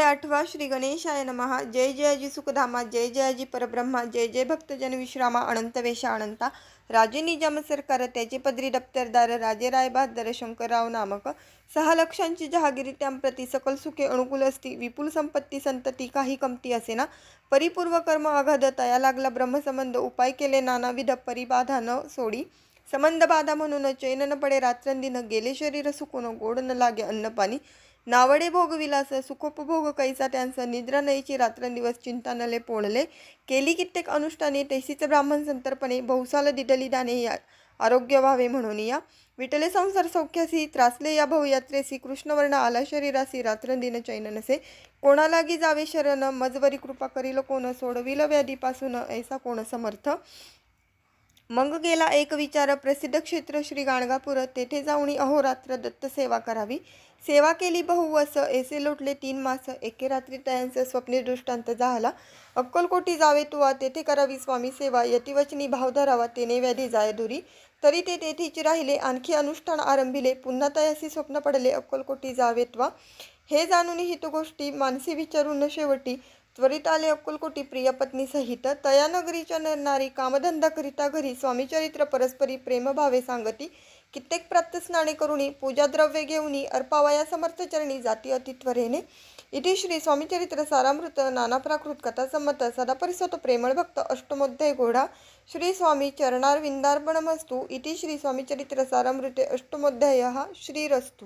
आठवा श्री गणेशाय नमः। जय जयाजी सुखधामा, जय जयाजी परब्रह्मा, जय जय भक्तजन विश्रामा, अनंत वेशा अनंता, राजे निजाम सरकार त्याचे पदरी दप्तरदार, राजे रायबहादर शंकरराव नामक, 6 लक्षांची जहागिरी त्यांप्रती सकल सुखे अनुकूल असती, विपुल संपत्ती संतती काही कमती असेना, परिपूर्व कर्म अगाध तया लागला ब्रह्मसंबंध, उपाय केले नानाविध परिबाधा न सोडी, संबंध बाधा म्हणून चैन न पडे रात्रंदिन, गेले शरीर सुकून गोड न लागे अन्नपाणी, नावडे भोगविलास सुखोपभोग कैसा त्यांचा, निद्रा नयची रात्रंदिवस चिंता नले पोळले, केली कित्येक अनुष्ठाने तैसीच ब्राह्मण संतर्पणे, बहुसाल दिडली दाने आरोग्य व्हावे म्हणून या, विटले संसार सौख्यासी त्रासले या भवयात्रेसी, कृष्णवर्ण आला शरीरासी रात्रंदिन चैन नसे, कोणालागी जावे शरण मजवरी कृपा करील कोण, सोडविल व्याधीपासून ऐसा कोण समर्थ. मग गेला एक विचार, प्रसिद्ध क्षेत्र श्री गाणगापूर, तेथे जाऊनी अहोरात्र दत्त सेवा करावी, सेवा केली बहुवस ऐसे लोटले 3 मास, एके रात्री तयांच स्वप्ने दृष्टांत झाला, अक्कलकोटी जावे तुवा तेथे करावी स्वामी सेवा, यतिवचनी भाव धरावा तेने व्याधी जाय दुरी, तरी ते तेथेच राहिले आणखी अनुष्ठान आरंभिले, पुन्हा तयासी स्वप्न पडले अक्कलकोटी जावे त्वा, हे जाणून हित गोष्टी मानसी विचारून शेवटी, त्वरित आले अक्कलकोटी प्रिय पत्नी सहित, तया नगरीच्या नरनारी कामधंदा करिता घरी, स्वामी चरित्र परस्परी प्रेम भावे सांगती, कित्येक प्रातस्नाने करुणी पूजा द्रव्य घेऊनी, अर्पावया समर्थ चरणी जाती अति त्वरेने. इति श्री स्वामी चरित्र सारामृत नाना प्राकृत कथा संमत, सदा परिसत प्रेमळ भक्त अष्टमोध्याय घोडा, श्री स्वामी चरणारविंदार्पणमस्तु. इति श्री स्वामी चरित्र सारामृते अष्टमोध्यायः. श्रीरस्तु.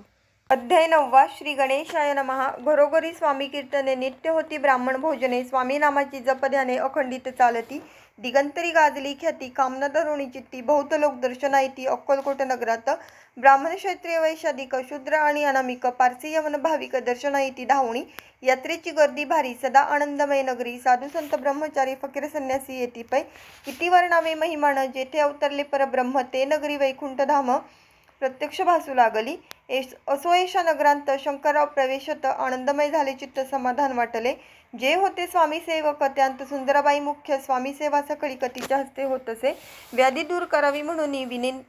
अध्याय 9. श्री गणेशाय नमः. घरोघरी स्वामी कीर्तने, नित्य होती ब्राह्मण भोजने, स्वामी नामाची जपध्याने अखंडित चालती, दिगंतरी गाजली ख्याती, कामना धरुणी चित्ती, बहुत लोक दर्शनायती अक्कलकोट नगरात, ब्राह्मण क्षत्रिय वैशाधिक शूद्र आणि अनामिक, पारसी यवन भाविक दर्शनायती धावणी, यात्रेची गर्दी भारी, सदा आनंदमय नगरी, साधू संत ब्रह्मचारी फकीर संन्यासी येती पै, किती वर्णावे महिमान, जेथे अवतरले परब्रह्म ते नगरी वैकुंठ धाम प्रत्यक्ष भासू लागली. असो एषा नगरांत शंकरराव प्रवेशत, आनंदमय झाले चित्त समाधान वाटले, जे होते स्वामी सेवक त्यांत सुंदराबाई मुख्य, स्वामी सेवा सकळी कतीच्या हस्ते होतसे, व्याधी दूर करावी म्हणून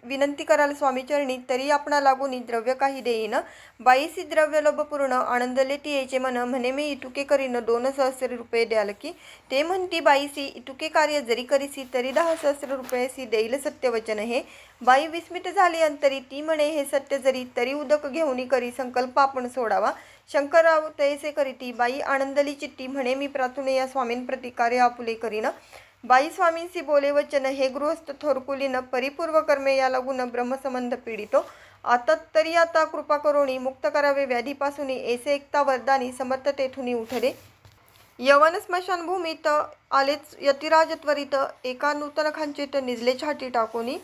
विनंती कराल स्वामी चरणी, तरी आपणा लागून द्रव्य काही देईन, बाईसी द्रव्य लोभ पूर्ण, आनंदले ती याचे मन, म्हणे मी इटुके करीन 2 सहस्र रुपये द्याल की, ते म्हणती बाईसी इटुके कार्य जरी करीसी तरी 10 सहस्र रुपयेसी देईल सत्यवचन हे, बाई विस्मित झाली अंतरी, ती म्हणे हे सत्य जरी तरी उदक घेऊनी करी संकल्प आपण सोडावा, शंकरराव तैसे करीती, बाई आनंदली चित्ती, म्हणे मी प्रार्थने या स्वामींप्रती कार्य आपुले करीन, बाई स्वामींसी बोले वचन, हे गृहस्थ थोरकुलीन, परिपूर्व कर्मे या लागून ब्रह्मसंबंध पीडितो, आता कृपा करोणी मुक्त करावे व्याधीपासून, ऐसे एकता वरदानी समर्थ तेथुनी उठले, यवन स्मशानभूमीत आलेच यतिराज त्वरित, एका नूतन खांचेत निजले छाती टाकोनी,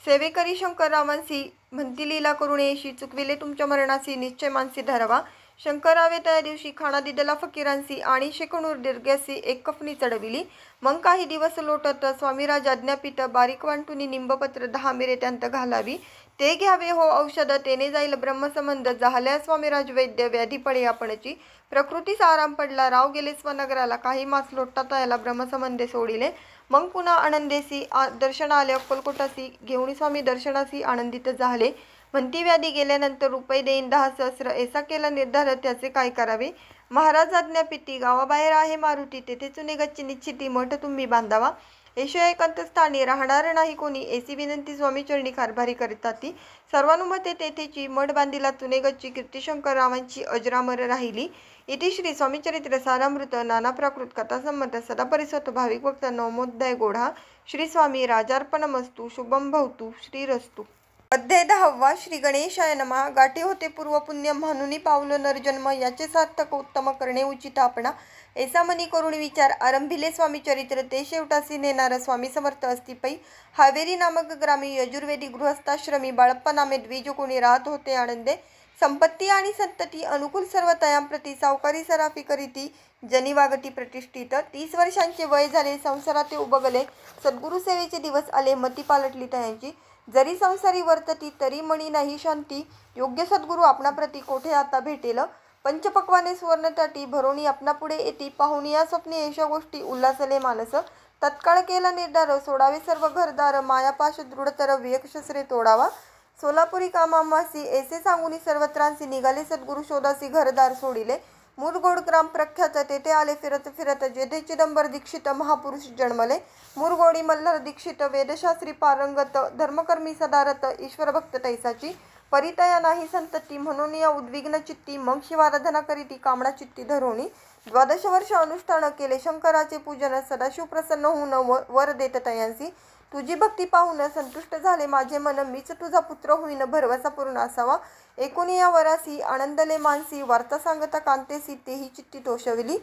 सेवेकरी शंकररावांसी म्हणती लीला करुणेशी, चुकविले तुमच्या मरणासी निश्चय मानसी धरावा, शंकररावे त्या दिवशी खाणा दिदला फकीरांसी, आणि शेकणूर दीर्घ्यासी एक कफनी चढविली, मग काही दिवस लोटत स्वामीराज आज्ञापित, बारीक वांटुनी निंबपत्र 10 मिरे त्यांत घालावी, ते घ्यावे हो औषध, तेने जाईल ब्रह्मसंबंध, झाल्या स्वामीराज वैद्य, व्याधी पडे आपणची, प्रकृतीस आराम पडला, राव गेले स्वनगराला, काही मास लोटता याला ब्रह्मसंबंधे सोडिले, मग पुन्हा आनंदेसी दर्शन आले अक्कलकोटासी, घेऊन स्वामी दर्शनासी आनंदित झाले, म्हणती व्याधी गेल्यानंतर रुपये देईन 10 सहस्र, ऐसा केला निर्धार, त्याचे काय करावे, महाराज आज्ञापिती, गावाबाहेर आहे मारुती, तेथे चुने गच्ची निश्चिती, मठ तुम्ही बांधावा, ऐशा एकांत स्थानी राहणार नाही कोणी, ऐसी विनंती स्वामी चरणी कारभारी करताती, सर्वानुमते तेथेची मठ बांधिला चुने गच्ची, कीर्तिशंकर रावांची अजरामर राहिली. इति श्री स्वामी चरित्र सारामृत नाना प्राकृत कथा संमत, सदा परिसत भाविक भक्त नवमोध्याय गोढा. श्री स्वामी राजार्पणमस्तु. शुभम भवतु. श्रीरस्तु. अध्याय 10. श्री गणेशाय नमः. गाठे होते पूर्व पुण्य म्हणून पावलो नरजन्म, याचे सार्थक उत्तम करणे उचित आपणा, ऐसा मनी करुणी विचार, आरंभिले स्वामी चरित्र, ते शेवटासी नेणार स्वामी समर्थ असती पै, हावेरी नामक ग्रामी यजुर्वेदी गृहस्थाश्रमी, बाळप्पा नामे द्विज कोणी राहत होते आनंदे, संपत्ती आणि संतती अनुकूल सर्व तयांप्रती, सावकारी सराफी करीती, जनी वागती प्रतिष्ठित, 30 वर्षांचे वय झाले, संसारात उबगले, सद्गुरु सेवेचे दिवस आले, मती पालटली तयांची, जरी संसारी वर्तती तरी मणी नाही शांती, योग्य सद्गुरु आपणाप्रती कोठे आता भेटेल, पंचपक्वाने सुवर्णताटी भरोणी आपणापुढे येती, पाहुणी या स्वप्ने येशा गोष्टी उल्हासले मानस, तत्काळ केला निर्धार, सोडावे सर्व घरदार, मायापाश दृढतर वियक्षस्रे तोडावा, सोलापुरी कामामासी ऐसे सांगूनी सर्वत्रांसी, निघाले सद्गुरु शोधासी घरदार सोडिले, मुरगोड ग्राम प्रख्यात तेथे आले फिरत फिरत जेथे चिदंबर दीक्षित महापुरुष जन्मले. मुरगोडी मल्हार दीक्षित वेदशास्त्री पारंगत धर्मकर्मी सदारत ईश्वर भक्त तैसाची परितया नाही संतती म्हणून या उद्विग्न चित्ती मग शिवाराधना करीती कामना चित्ती धरोणी 12 वर्ष अनुष्ठान केले शंकराचे पूजन सदाशिव प्रसन्न होऊन वर देत तयांसी तुझी भक्ती पाहून संतुष्ट झाले माझे मन मीच तुझा पुत्र होईन भरवसा पूर्ण असावा एकूण या वरासी आनंदले मानसी वार्ता सांगता कांतेसी तेही चित्ती तोषविली.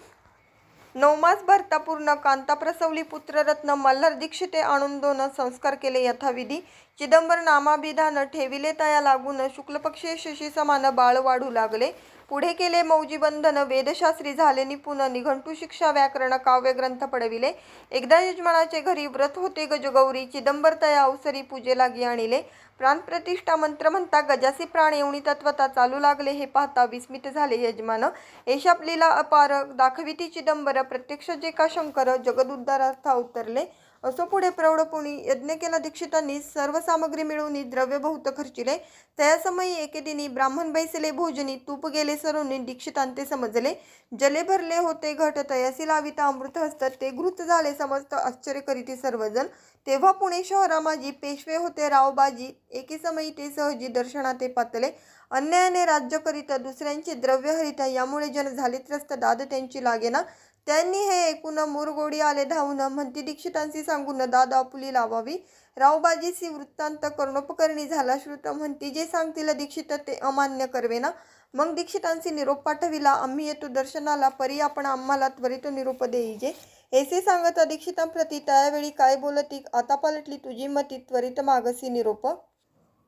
9 मास भरता पूर्ण कांता प्रसवली पुत्ररत्न मल्हार दीक्षिते आणून 2 संस्कार केले यथाविधी चिदंबर नामाभिधान ठेविले तया लागून शुक्लपक्षी शशी समान बाळ वाढू लागले. पुढे केले मौजी बंधन वेदशास्त्री झाले निपुण निघंटू शिक्षा व्याकरण काव्य ग्रंथ पडविले. एकदा यजमानाचे घरी व्रत होते गजगौरी चिदंबर तया अवसरी पूजे लागी आणिले. प्राणप्रतिष्ठा मंत्र म्हणता गजासी प्राण येऊनी तत्वता चालू लागले हे पाहता विस्मित झाले यजमान. ऐशाप लीला अपार दाखविती चिदंबर प्रत्यक्ष जे का शंकर जगदुद्धारार्थ अवतरले. असो पुढे प्रौढपुणी यज्ञ केला दीक्षितांनी सर्व सामग्री मिळवून द्रव्य बहुत खर्चिले. त्या समयी एके दिनी ब्राह्मण बैसले भोजनी तूप गेले सरोनी दीक्षितांते समजले. जले भरले होते घट तयासी लाविता अमृत हस्त ते घृत झाले समस्त आश्चर्य करीती सर्वजण. तेव्हा पुणे शहरा माझी पेशवे होते रावबाजी एके समयी ते सहजी दर्शनाते पातले. अन्यायाने राज्य करीत दुसऱ्यांचे द्रव्य हरित यामुळे जन झाले त्रस्त दाद त्यांची लागेना. त्यांनी हे ऐकून मुरगोडी आले धावून म्हणती दीक्षितांशी सांगून दाद आपुली लावावी. रावबाजीसी वृत्तांत कर्णोपकरणी झाला श्रुत म्हणती जे सांगतील दीक्षित ते अमान्य करवेना. मग दीक्षितांशी निरोप पाठविला आम्ही येतो दर्शनाला परी आपण आम्हाला त्वरित निरोप देईजे. ऐसे सांगता दीक्षितांप्रती त्यावेळी काय बोलती आता पालटली तुझी मती त्वरित मागसी निरोप.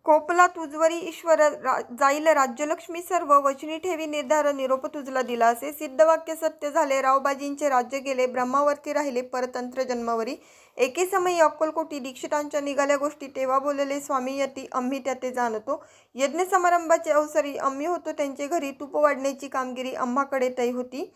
कोपला तुझवरी ईश्वर जाईल राज्यलक्ष्मी सर्व वचनी ठेवी निर्धार निरोप तुझला दिला असे सिद्ध वाक्य सत्य झाले. रावबाजींचे राज्य गेले ब्रह्मावरती राहिले परतंत्र जन्मावरी. एके समयी अक्कलकोटी दीक्षितांच्या निघाल्या गोष्टी तेव्हा बोलले स्वामी यती आम्ही त्याते जाणतो. यज्ञ समारंभाचे अवसरी आम्ही होतो त्यांचे घरी तूप वाढण्याची कामगिरी आम्हाकडे तै होती.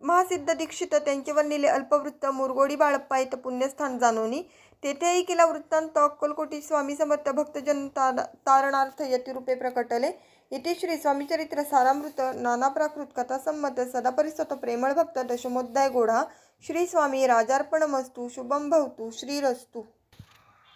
महासिद्ध दीक्षित त्यांचेवर नेले अल्पवृत्त मुरगोडी बाळप्पा येत पुण्यस्थान जानोनी. तेथेही केला वृत्तांत अक्कलकोटी स्वामी समर्थ भक्तजन तारणार्थ यतिरूपे प्रकटले. इथे श्री स्वामीचरित्र सारामृत नाना प्राकृत कथासंमत सदापरिसत प्रेमळ भक्त दशमोध्याय गोढा. श्री स्वामी राजार्पणमस्तु शुभम भवतु श्रीरस्तु.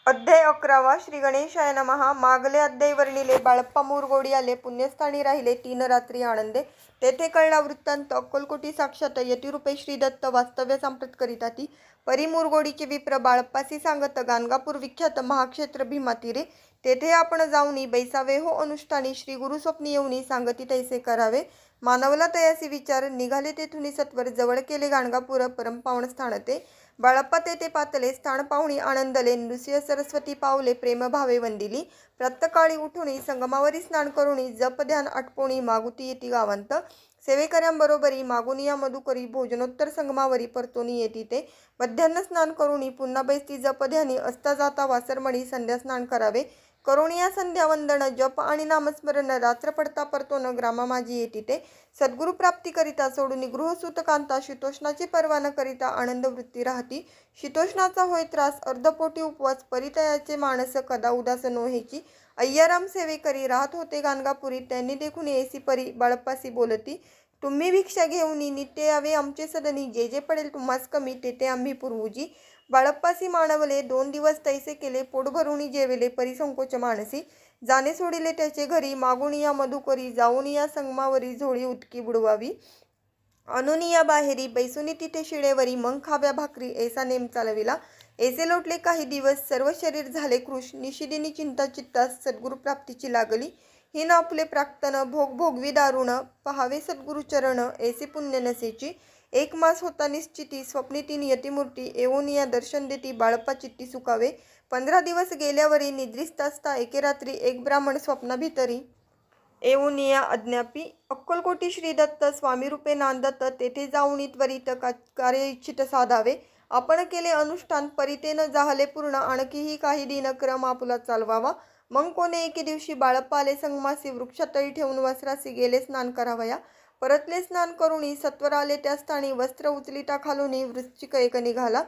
अध्याय 11 श्री गणेशाय नमः. मागले अध्याय वर्णिले बाळप्पा मुरगोडी आले पुण्यस्थानी राहिले 3 रात्री आनंदे. तेथे कळला वृत्तांत अक्कलकोटी साक्षात यतिरूपे श्रीदत्त वास्तव्य सांप्रत करीताती. परी मुरगोडीचे विप्र बाळप्पासी सांगत गाणगापूर विख्यात महाक्षेत्र भीमातीरे तेथे आपण जाऊनी बैसावे हो अनुष्ठानी श्री गुरु स्वप्नी येऊनी सांगती तैसे करावे. मानवला तयासी विचार निघाले तेथुनी सत्वर जवळ केले गाणगापूर परमपावन स्थान ते. बाळप्पा तेथे पातले स्थान पाहुणी आनंदले नृसिंह सरस्वती पावले प्रेम भावे वंदिली. प्रातकाळी उठुनी संगमावरी स्नान करुणी जप ध्यान आटपोणी मागुती येती गावांत. सेवेकऱ्यांबरोबरी मागुनिया मधुकरी भोजनोत्तर संगमावरी परतोनी येती ते. मध्यान्ह स्नान करुणी पुन्हा बैसती जप ध्यानी असता जाता वासरमणी संध्या स्नान करावे. करुणिया संध्या वंदन जप आणि नामस्मरण रात्र पडता परतोन ग्रामा माझी येती ते. सद्गुरु प्राप्ती करिता सोडून गृहसूत कांता शीतोष्णाची पर्वा न करिता आनंद वृत्ती राहती. शीतोष्णाचा होय त्रास अर्धपोटी उपवास परितयाचे माणस कदा उदास नोहेची. अय्याराम सेवेकरी राहत होते गाणगापुरी त्यांनी देखून ऐसी परी बाळप्पासी बोलती. तुम्ही भिक्षा घेऊनी नित्य यावे आमचे सदनी जे जे पडेल तुम्हास कमी ते आम्ही पुरवूजी. बाळप्पासी मानवले 2 दिवस तैसे केले पोट भरुनी जेवले परिसंकोच मानसी. जाणे सोडिले त्याचे घरी मागुनिया मधुकरी जाऊनिया संगमावरी झोळी उदकी बुडवावी. अनुनिया बाहेरी बैसुनी तिथे शिळेवरी मग खाव्या भाकरी ऐसा नेम चालविला. ऐसे लोटले काही दिवस सर्व शरीर झाले कृश निशिदिनी चिंता चित्तास सद्गुरु प्राप्तीची लागली. ही न आपले प्राक्तन भोग भोगवी दारुण पहावे सद्गुरु चरण ऐसे पुण्य नसेची. 1 मास होता निश्चिती स्वप्नी 3 यतिमूर्ती येऊन या दर्शन देती बाळप्पा चित्ती सुकावे. 15 दिवस गेल्यावरी निद्रिस्त असता एके रात्री एक ब्राह्मण स्वप्ना भितरी येऊन या अज्ञापी. अक्कलकोटी श्रीदत्त स्वामी रूपे नांदत तेथे जाऊन त्वरित कार्य इच्छित साधावे. आपण केले अनुष्ठान परितेन जाहले पूर्ण आणखीही काही दिनक्रम आपुला चालवावा. मग कोणे एके दिवशी बाळप्पा आले संगमासी वृक्षतळी ठेवून वस्त्रासी गेले स्नान करावया. परतले स्नान करुणी सत्वर आले त्या स्थानी वस्त्र उचलिता खालुनी वृश्चिक एक निघाला.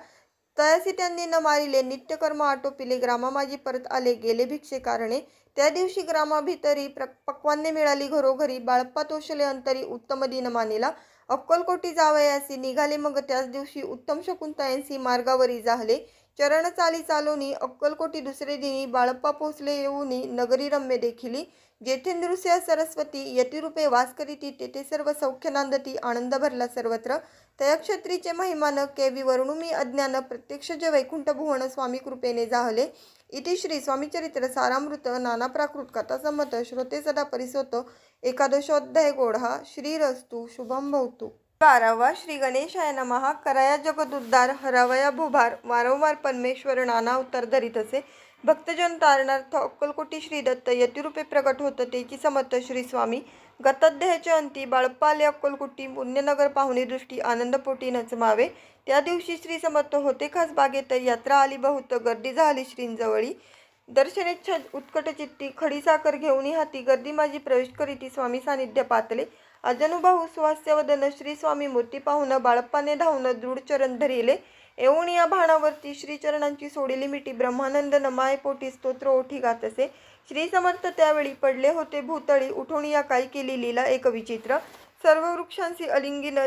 तयासी त्यांनी न मारिले नित्यकर्म आटोपिले ग्रामामाजी परत आले गेले भिक्षे कारणे. त्या दिवशी ग्रामाभितरी पक्वान्ने मिळाली घरोघरी. बाळप्पा तोषले अंतरी उत्तम दिन मानिला. अक्कलकोटी जावयासी निघाले मग त्याच दिवशी. उत्तम शकुंतयांसी मार्गावरी जाहले. चरण चाली चालोनी अक्कलकोटी दुसरे दिनी. बाळप्पा पोचले येऊनी नगरी रम्य देखिली. जेथे नृसिंह सरस्वती यतिरूपे वास करीती. तेथे सर्व सौख्य नांदती. आनंद भरला सर्वत्र. तयक्षत्रीचे महिमान केवी वर्णू मी अज्ञान. प्रत्यक्ष जे वैकुंठ भुवन स्वामी कृपेने जाहले. इति श्री स्वामीचरित्र सारामृत नाना प्राकृत कथा संमत श्रोते सदा परिसोत एकादशोध्याय गोढा. श्रीरस्तु शुभम भवतु. 12वा श्री गणेशाय नमः. कराया जगदुद्धार हरावया भूभार. वारंवार परमेश्वर नाना अवतार धरीत असे. भक्तजन तारणार्थ अक्कलकोटी श्री दत्त यतिरूपे प्रकट होत. तेची समर्थ श्री स्वामी. गताध्यायाच्या अंती बाळप्पा आले अक्कलकोटी. पुण्यनगर पाहुणी दृष्टी आनंदपोटी नचमावे. त्या दिवशी श्री समर्थ होते खास बागेत. यात्रा आली बहुत गर्दी झाली श्रींजवळी. दर्शनेच्छा उत्कट चित्ती. खडी साखर घेऊन हाती. गर्दी माझी प्रवेश करीती. स्वामी सानिध्य पातले. अजनुभाऊ सुहास्यवदन. श्री स्वामी मूर्ती पाहून बाळप्पाने धावून दृढ चरण धरिले. येऊन या भाणावरती श्रीचरणांची सोडिली मिठी. ब्रह्मानंद नमाय पोटी स्तोत्र ओठी गात असे. श्री समर्थ त्यावेळी पडले होते भूतळी. उठून या काय केली लीला एक विचित्र. सर्व वृक्षांशी अलिंगीन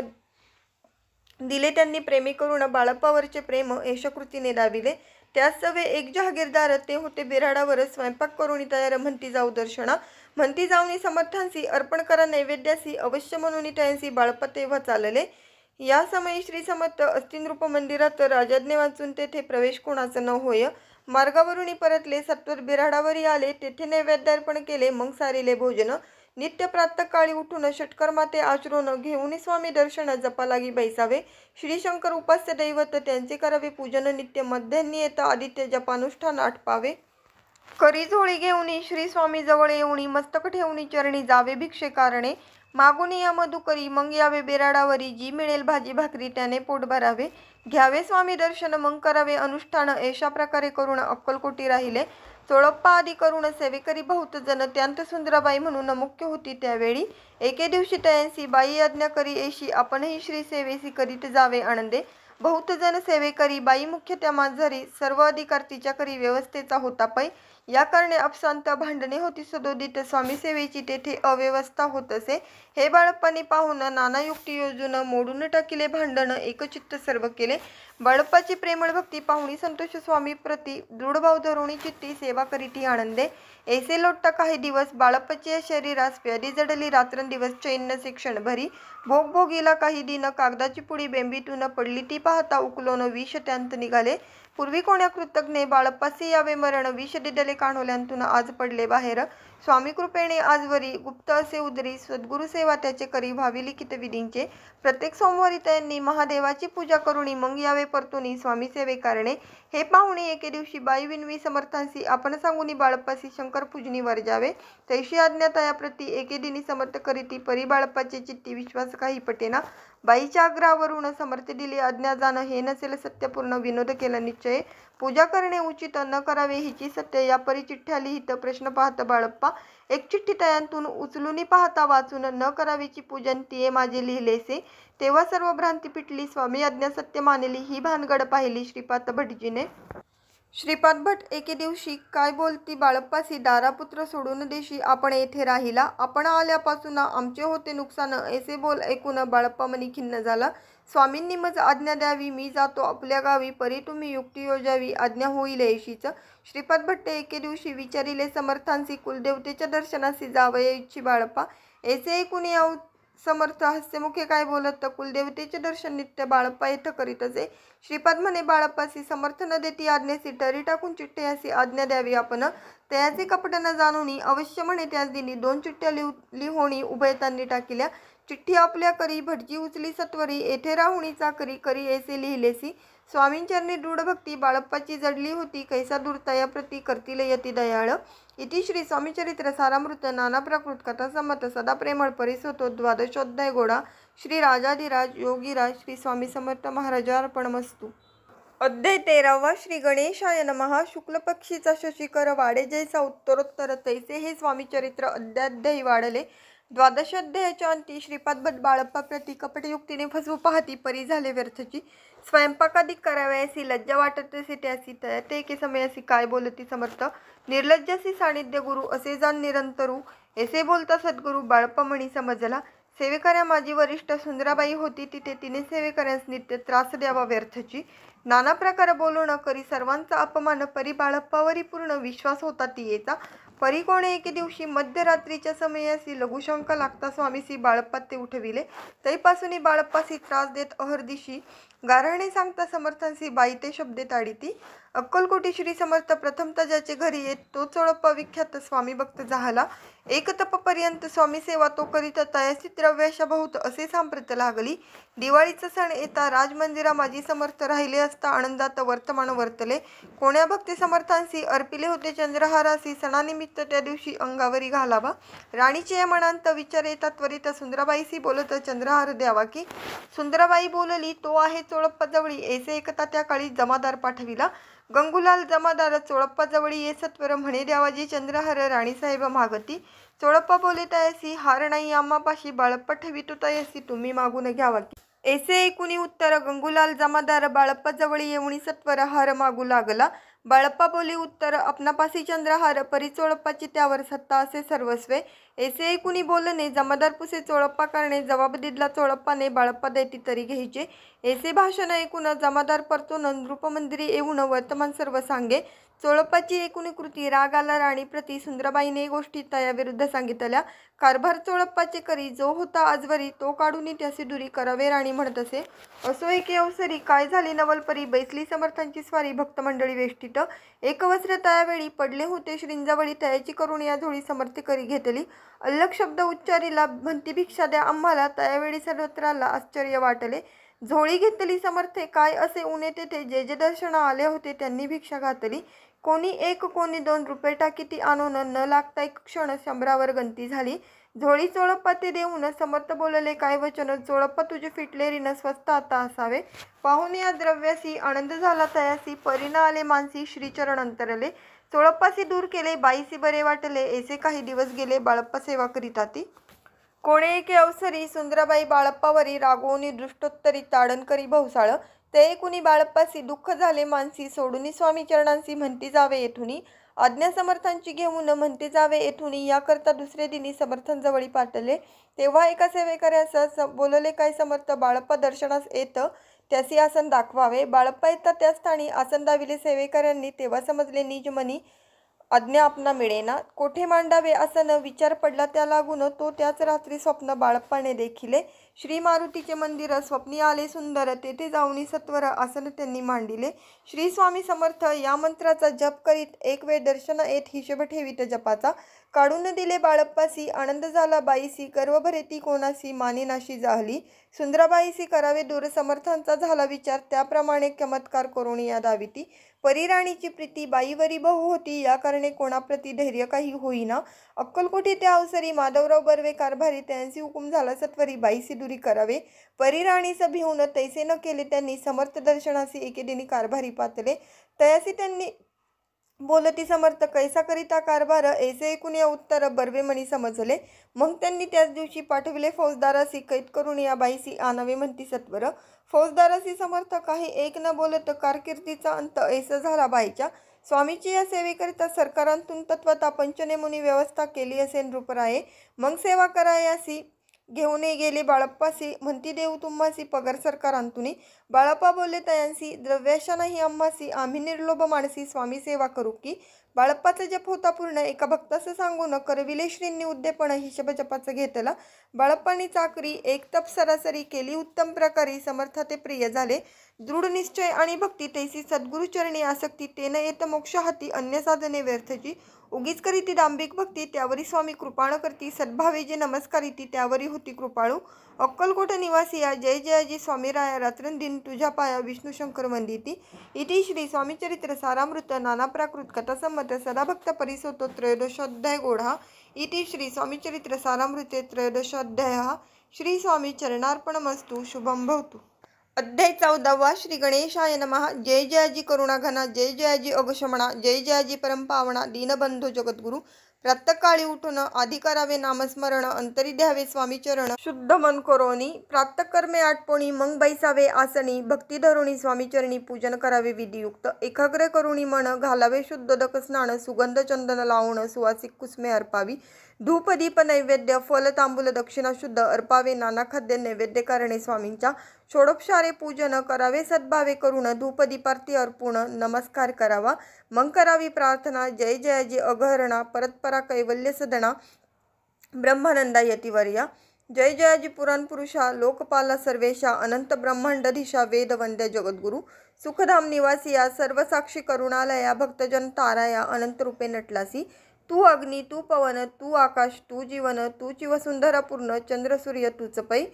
दिले त्यांनी प्रेमी करून. बाळप्पावरचे प्रेम यशकृतीने दाविले. त्याच सवे एक जहागीरदार ते होते बिराडावर. स्वयंपाक करून तयार म्हणती जाऊ दर्शना. म्हणती जाऊनी समर्थांसी अर्पण करा नैवेद्यासी. अवश्य म्हणून त्यांसी बाळप्पा तेव्हा चालले. या समयी श्री समर्थ अस्तिनरूप मंदिरात. राजाज्ञे वाचून तेथे प्रवेश कोणाचा न होय. मार्गावरून परतले. सत्वर बिराडावरी आले. तेथे नैवेद्यार्पण केले. मग सारिले भोजन. नित्य प्रातःकाळी उठून षटकर्माते आचरून. घेऊन स्वामी दर्शन जपा लागी बैसावे. श्री शंकर उपास्य दैवत त्यांचे करावे पूजन नित्य. मध्यान्नी येत आदित्य जपानुष्ठान आटपावे. करी झोळी घेऊनी श्री स्वामी जवळ येऊनी. मस्तक ठेवूनी चरणी जावे भिक्षे कारणे. मागून या मधुकरी मग यावे बिराडावरी. जी मिळेल भाजी भाकरी त्याने पोट भरावे. घ्यावे स्वामी दर्शन मग करावे अनुष्ठान. अशा प्रकारे करून अक्कलकोटी राहिले. चोळप्पा आदी करून सेवेकरी बहुत जन. त्यांत सुंदराबाई म्हणून मुख्य होती त्यावेळी. एके दिवशी तयांसी बाई आज्ञा करी येशी. आपणही श्री सेवेसी करीत जावे आनंदे. बहुत जन सेवेकरी बाई मुख्य त्या माझरी. सर्व अधिकार तिच्या करी व्यवस्थेचा होता पै. या कारणे अपसांत भांडणे होती सदोदित. स्वामी सेवेची तेथे अव्यवस्था होत असे. हे बाळप्पाने पाहून नाना युक्ती योजून. मोडून टाकिले भांडण एकचित्त सर्व केले. बाळप्पाची प्रेमळ भक्ती पाहुणी संतोष स्वामी प्रती. दृढ भाव धरुणी चित्ती सेवा करीती आनंदे. ऐसे लोटता काही दिवस. बाळप्पाची या शरीरास व्याधी जडली रात्रंदिवस. चैन नसे क्षणभरी. भोग भोगीला काही दिन. कागदाची पुडी बेंबीतून पडली ती पाहता. उकलोन विष त्यांत निघाले. पूर्वी कोण्या कृतज्ञे बाळप्पासी यावे मरण. विष दिदले काढोल्यांतून आज पडले बाहेर. स्वामी कृपेने आजवरी गुप्त असे उदरी. सद्गुरु सेवा त्याचे करी व्हावी लिखित विधींचे. प्रत्येक सोमवारी त्यांनी महादेवाची पूजा करुणी. मग यावे परतुनी स्वामी सेवे कारणे. हे पाहुणे एके दिवशी बाई विनवी समर्थांसी. आपण सांगुनी बाळप्पासी शंकर पूजनी वर जावे. तैशी आज्ञा तया प्रती एके दिनी समर्थ करीती. परी बाळप्पाचे चित्ती विश्वास काही पटेना. बाईच्या आग्रहावरून समर्थ दिली आज्ञा जाण. हे नसेल सत्यपूर्ण विनोद केला निश्चय. पूजा करणे उचित न करावे हिची सत्य. या परी चिठ्ठ्या लिहित प्रश्न पाहत बाळप्पा. एक चिठ्ठी तयांतून उचलूनी पाहता वाचून. न करावीची पूजन तिये माझे लिहिलेसे. तेव्हा सर्व भ्रांती पिटली. स्वामी आज्ञा सत्य मानली. ही भानगड पाहिली श्रीपाद भटजीने. श्रीपाद भट एके दिवशी काय बोलती बाळप्पासी. दारापुत्र सोडून देशी आपण येथे राहिला. आपण आल्यापासून आमचे होते नुकसान. ऐसे बोल ऐकून बाळप्पा मनी खिन्न झाला. स्वामींनी मज आज्ञा द्यावी. मी जातो आपल्या गावी. परी तुम्ही युक्ती योजावी. आज्ञा होईल ऐशीच. श्रीपाद भट्टे एके दिवशी विचारिले समर्थांसी. कुलदेवतेच्या दर्शनासी जावया इच्छी बाळप्पा. ऐसे ऐकून या समर्थ हास्यमुखे काय बोलत. कुलदेवतेचे दर्शन नित्य बाळप्पा येथ करीत असे. श्रीपाद म्हणे बाळप्पासी. समर्थ न देती आज्ञेसी. टरी टाकून चिठ्ठ्यासी आज्ञा द्यावी आपण. तयाचे कपट न जाणुनी. अवश्य म्हणे त्याच दिनी. 2 चिठ्ठ्या लिहोणी उभयतांनी टाकिल्या. चिठ्ठी आपल्या करी भटजी उचली सत्वरी. येथे राहुणी चाकरी करी ऐसे लिहिलेसी. स्वामींचरणी दृढ भक्ती बाळप्पाची जडली होती. कैसा दूर तया प्रती करतील यती दयाळ. इति श्री स्वामीचरित्र सारामृत नाना प्राकृत कथा संमत सदा प्रेमळ परिसोतो द्वादशोध्याय गोडा. श्री राजाधिराज योगीराज श्री स्वामी समर्थ महाराजार्पणमस्तु. अध्याय 13वा श्री गणेशाय नमः. शुक्ल पक्षीचा शशिकर वाडे जैसा उत्तरोत्तर तैसे हे स्वामीचरित्र अध्याध्यायी वाढले. द्वादशोध्यायाच्या अंती श्रीपाद भट बाळप्पा प्रति कपटयुक्तीने फसवू पाहती परी झाले व्यर्थची. स्वयंपाकाधिक करावयासी लज्जा वाटत असे त्यासी तयाते एके समयासी काय बोलती समर्थ. निर्लज्जासी सानिध्य गुरु असे जाण निरंतरू. ऐसे बोलता सद्गुरु बाळप्पा म्हणी समजला. सेवेकऱ्या माझी वरिष्ठ सुंदराबाई होती तिथे तिने सेवेकऱ्यास नित्य त्रास द्यावा व्यर्थची. नाना प्रकार बोलून करी सर्वांचा अपमान परी बाळप्पावरी पूर्ण विश्वास होता तियेचा. परी कोणे एके दिवशी मध्यरात्रीच्या समयासी लघुशंका लागता स्वामीसी बाळप्पा ते उठविले. तैपासून बाळप्पासी त्रास देत अहर्दिशी गारहणे सांगता समर्थांसी बाई ते शब्दे ताडिती. अक्कलकोटी श्री समर्थ प्रथमतः ज्याचे घरी येत तो चोळप्पा विख्यात स्वामी भक्त झाला. एक तपपर्यंत स्वामी सेवा तो करीत तयासी द्रव्याशा बहुत असे सांप्रत लागली. दिवाळीचा सण येता राजमंदिरा माजी समर्थ राहिले असता आनंदात वर्तमान वर्तले. कोण्या भक्ती समर्थांसी अर्पिले होते चंद्रहारासी सणानिमित्त त्या दिवशी अंगावरी घालावा. राणीचे मनांत विचार येता त्वरित सुंदराबाईसी बोलत चंद्रहार द्यावा की. सुंदराबाई बोलली तो आहे चोळप्पा जवळी. ऐसे एकता त्या काळी जमादार पाठविला. गंगूलाल जमादार चोळप्पा जवळी ये सत्वर म्हणे द्यावाजी चंद्रहार राणीसाहेब मागती. चोळप्पा बोले तयासी हार नाही आम्हापाशी बाळप्पा ठेवितो तयासी तुम्ही मागून घ्यावा की. ऐसे ऐकुनी उत्तर गंगूलाल जमादार बाळप्पा जवळी येऊनी सत्वर हार मागू लागला. बाळप्पा बोले उत्तर आपणापासी चंद्रहार परी चोळप्पाची त्यावर सत्ता असे सर्वस्वे. ऐसे ऐकुनी बोलणे जमादार पुसे चोळप्पा करणे जवाब दिला चोळप्पाने बाळप्पा देती तरी घ्यायचे. ऐसे भाषण ऐकून जमादार परतून नृपमंदिरी येऊन वर्तमान सर्व सांगे. चोळप्पाची एकूणी कृती राग आला राणी प्रती. सुंदराबाईने गोष्टी तया विरुद्ध सांगितल्या. कारभार चोळप्पाचे करी जो होता आजवरी तो काढून त्यासी दुरी करावे राणी म्हणत असे. असो एके अवसरी काय झाली नवलपरी बैसली समर्थांची स्वारी भक्त मंडळी वेष्टीत. एक वस्त्र तयावेळी पडले होते श्रींजावळी तयाची करून या झोळी समर्थ करी घेतली. अल्लग शब्द उच्चारीला म्हणती भिक्षा द्या आम्हाला. तयावेळी सर्वत्राला आश्चर्य वाटले. झोळी घेतली समर्थे काय असे उणे तेथे जे जे दर्शन आले होते त्यांनी भिक्षा घातली. कोणी 1 कोणी 2 रुपये टाकीती आणून न लागता एक क्षण 100वर गंती झाली. झोळी चोळप्पा ते देऊन समर्थ बोलले काय वचन. चोळप्पा तुझे फिटले ऋण स्वस्त आता असावे. पाहून या द्रव्यासी आनंद झाला तयासी. परीना आले मानसी श्रीचरण अंतरले. चोळप्पासी दूर केले बाईसी बरे वाटले. ऐसे काही दिवस गेले बाळप्पा सेवा करीता ती. कोणे एके अवसरी सुंदराबाई बाळप्पावरी रागवून दृष्टोत्तरी ताडण करी भवसाळ. ते कुणी बाळप्पासी दुःख झाले मानसी. सोडूनी स्वामी चरणांसी म्हणती जावे येथुनी. आज्ञा समर्थांची घेऊन म्हणते जावे येथुनी. याकरता दुसरे दिनी समर्थांजवळी पाठले. तेव्हा एका सेवेकऱ्यास बोलले काय समर्थ बाळप्पा दर्शनास येत त्यासी आसन दाखवावे. बाळप्पा येतात त्या स्थानी आसन दाविले सेवेकऱ्यांनी. तेव्हा समजले निज मनी आज्ञा आपणा मिळेना. कोठे मांडावे आसन विचार पडला त्या लागून. तो त्याच रात्री स्वप्न बाळप्पाने देखिले. श्री मारुतीचे मंदिर स्वप्नी आले सुंदर. तेथे जाऊनी सत्वर आसन त्यांनी मांडिले. श्री स्वामी समर्थ या मंत्राचा जप करीत एक वेळ दर्शन येत हिशेब ठेवीत जपाचा. काढून दिले बाळप्पासी आनंद झाला बाईसी. गर्व भरेती कोणासी मानेनाशी जाहली. सुंदराबाईसी करावे दूर समर्थांचा झाला विचार. त्याप्रमाणे चमत्कार करून या दाविती. परिराणीची प्रीती बाईवरी बहु होती. या कारणे कोणाप्रती धैर्य काही होईना. अक्कलकोटी त्या अवसरी माधवराव बर्वे कारभारी त्यांची हुकूम झाला सत्वरी बाईसी दुरी करावे. परिराणीस भिवून तैसे न केले त्यांनी. समर्थ दर्शनासी एके दिनी कारभारी पातले. तयासी त्यांनी बोलती समर्थ कैसा करिता कारभार. ऐसे ऐकून या उत्तर बर्वे म्हणी समजले. मग त्यांनी त्याच दिवशी पाठविले फौजदारासी कैद करून या बाईसी आणावे म्हणती सत्वर. फौजदारासी समर्थ काही एक न बोलत कारकिर्दीचा अंत ऐसा झाला बाईच्या. स्वामीची या सेवेकरिता सरकारांतून तत्वता पंचनेमुनी व्यवस्था केली असे नृपराये. मग सेवा करायासी घेऊन गेले बाळप्पासी. म्हणती देऊ तुम्हासी पगार सरकारांतुनी. बाळप्पा बोलले तयांसी द्रव्याशा नाही आम्हासी. आम्ही निर्लोभ माणसी स्वामी सेवा करू की. बाळप्पाचा जप होता पूर्ण. एका भक्तास सांगून करविले श्रींनी उद्देपण हिशेब जपाचं घेतला. बाळप्पांनी चाकरी एक तप सरासरी केली उत्तम प्रकारे. समर्थ ते प्रिय झाले. दृढ निश्चय आणि भक्ती तैसी सद्गुरुचरणी आसक्ती. तेन येत मोक्ष हाती अन्य साधने व्यर्थची. उगीच करीती दांभिक भक्ती त्यावरी स्वामी कृपाण करती. सद्भावे जे नमस्कारिती त्यावरी होती कृपाळू. अक्कलकोट निवासिया जय जयाजी स्वामीराया रात्रंदिन तुझ्या पाया विष्णू शंकर वंदिती. इति श्री स्वामीचरित्र सारामृत नाना प्राकृत कथासंमत सदाभक्त परिसोतो त्रयोदशोऽध्याय गोढा. इति श्री स्वामीचरित्र सारामृते त्रयोदशोऽध्यायः. श्री स्वामी चरणार्पणमस्तु. शुभं भवतु. अध्याय 14. श्री गणेशाय नमः. जय जयाजी करुणाघना. जय जयाजी अघोषमणा. जय जयाजी परमपावणा. दीनबंधू जगद्गुरु. प्रातःकाळी उठून आधी करावे नामस्मरण, अंतरी द्यावे स्वामी चरण. शुद्ध मन करोनी प्रातःकर्मे आटपोणी, मग बैसावे आसनी. भक्ती धरुणी स्वामी चरणी पूजन करावे विधियुक्त. एकाग्र करुणी मन घालावे शुद्धोदक स्नान. सुगंध चंदन लावून सुवासिक कुसुमे अर्पावी. धूप दीप नैवेद्य फल तांबूल दक्षिणा शुद्ध अर्पावे. नाना खाद्य नैवेद्य करणे स्वामींच्या. षोडोपचारे पूजन करावे सद्भावे करून. धूप दीपार्थी अर्पून नमस्कार करावा. मग करावी प्रार्थना. जय जयाजी अघहरणा, परतपरा कैवल्य सदना. ब्रह्मानंदा यतिवर्या. जय जयाजी पुराण पुरुषा, लोकपाला सर्वेशा. अनंत ब्रह्मांडधीशा, वेद वंद्य जगद्गुरु. सुखधाम निवासिया, सर्वसाक्षी करुणालया. भक्तजन ताराया, अनंत रूपे नटलासी. तू अग्नी, तू पवन, तू आकाश, तू जीवन, तूची वसुंधरा पूर्ण. चंद्र सूर्य तूच पै.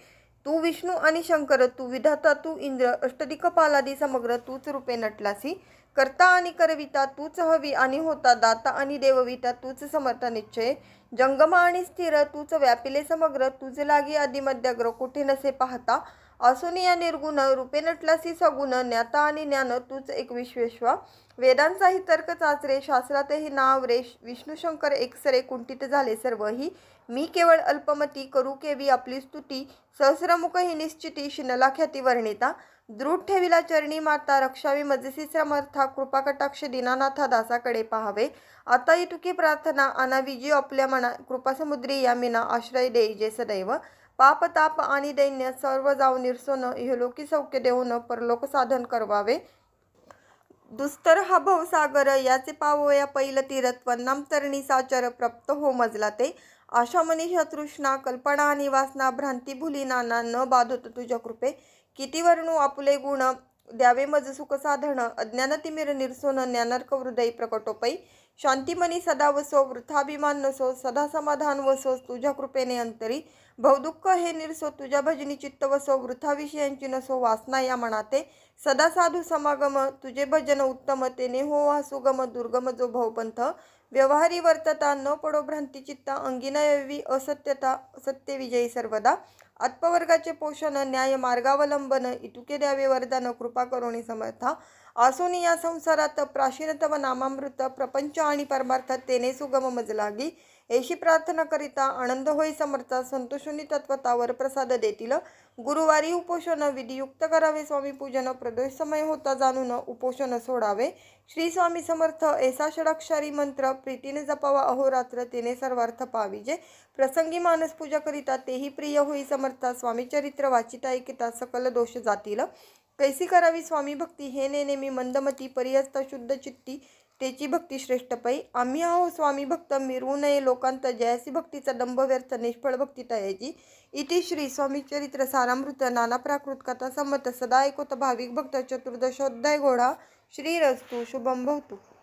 तू विष्णू आणि शंकर, तू विधाता, तू इंद्र. अष्टदिक्पालादी समग्र तूच रूपे नटलासी. करता आणि करविता तूच हवी आणि होता. दाता आणि देवविता तूच समर्थ निश्चय. जंगम आणि स्थिर तूच व्यापिले समग्र. तुझ लागी आदिमध्यग्र कोठे नसे पाहता. असुनिया निर्गुण रूपे नटलासी सगुण. ज्ञाता आणि ज्ञान तूच एक विश्वेश्वा. वेदांचाही तर्क चाचरे, शास्त्रातही नाव रे. विष्णू शंकर एकसरे, कुंठित झाले सर्वही. मी केवळ अल्पमती, करू केवी आपली स्तुती. सहस्रमुख ही निश्चिती, शिनला ख्याती वर्णिता. दृढ ठेविला चरणी माता, रक्षावी मजसी समर्था. कृपा कटाक्ष दीनानाथा, दासाकडे पाहावे. आता इतुकी प्रार्थना, आणावी जी आपल्या मना. कृपासमुद्री या मीना, आश्रय देई जे सदैव. पाप ताप आणि दैन्य सर्व जाऊ निरसोन. इहलोकी सौख्य देऊन परलोक साधन करवावे. दुस्तर हा भवसागर, याचे पावोया पैल तीर. त्वन्नाम तरणी साचर, प्रप्त हो मजला ते. आशा मनीषा तृष्णा, कल्पना आणि वासना. भ्रांती भुली नाना, न बाधोत तुझ्या कृपे. किती वर्णू आपुले गुण, द्यावे मज सुख साधन. अज्ञान तिमिर निरसोन, ज्ञानार्क हृदय प्रकटोपै. शांतिमनी सदा वसो, वृथाभिमान नसो. सदा समाधान वसो, तुझ्या कृपेने अंतरी. भवदुःख हे निरसो, तुझ्या भजनी चित्त वसो. वृथा विषयांची नसो, वासना या मनाते. सदा साधू समागम, तुझे भजन उत्तम. तेने हो हा सुगम, दुर्गम जो भवपंथ. व्यवहारी वर्तता, न पडो भ्रांती चित्ता. अंगिना यावी असत्यता, सत्य विजयी सर्वदा. आत्मवर्गाचे पोषण, न्याय मार्गावलंबन. इतुके द्यावे वरदान, कृपा करुणी समर्था. आसुनी या संसारात, प्राचीन तव नामामृत. प्रपंच आणि परमार्थ, तेने सुगम मज लागी. ऐशी प्रार्थना करिता, आनंद होई समर्था. संतोषुनी तत्वतावर प्रसाद देतील. गुरुवारी उपोषण, विधियुक्त करावे स्वामी पूजन. प्रदोष समय होता जाणून, उपोषण सोडावे. श्री स्वामी समर्थ ऐसा षडाक्षरी मंत्र. प्रीतीने जपावा अहोरात्र, तेने सर्वार्थ पाविजे. प्रसंगी मानस पूजा करिता, तेही प्रिय होई समर्था. स्वामी चरित्र वाचिता ऐकिता, सकल दोष जातील. कैसी करावी स्वामी भक्ती, हे नेनेमी मंदमती. परिहस्त शुद्ध चित्ती, तेची भक्ती श्रेष्ठ पै. आम्ही आहो स्वामी भक्त, मिरवू नये लोकांत. जयासी भक्तीचा दंभ व्यर्थ, निष्फळ भक्ती तयाची. इति श्री स्वामी चरित्र सारामृत. नाना प्राकृत कथा संमत. सदा ऐकोत भाविक भक्त. चतुर्दशोध्याय घोडा. श्रीरस्तु शुभम भवतु.